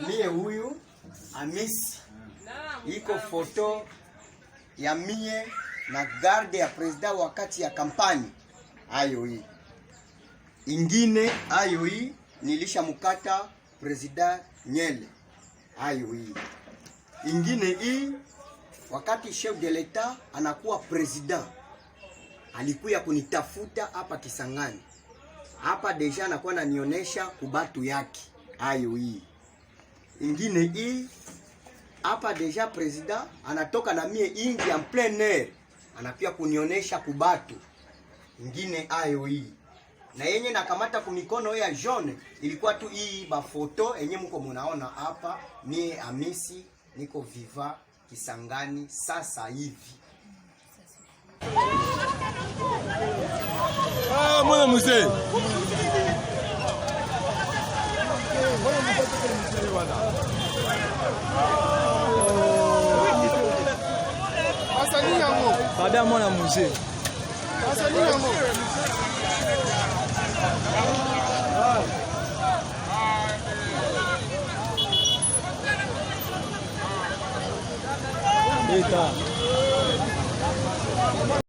mie huyu Hamisi, iko foto ya mie na garde ya president wakati ya kampani. Ayo hii ingine, ayo hii nilisha mukata president Nyele. Ayo hii ingine, hii wakati chef de l'etat anakuwa president alikuya kunitafuta hapa Kisangani. Hapa deja anakuwa ananionyesha kubatu yake. Ayo hii ingine, hii hapa deja president anatoka na mie ingi en plein air, anapia kunionyesha kubatu. Ingine ayo hii na yenye nakamata kumikono ya jaune, ilikuwa tu hii ba foto yenye mko munaona hapa. Mie Hamisi niko viva Kisangani sasa hivi. Ah, mwana mzee. Asali yango. Baba mwana mzee. Asali yango. Eta.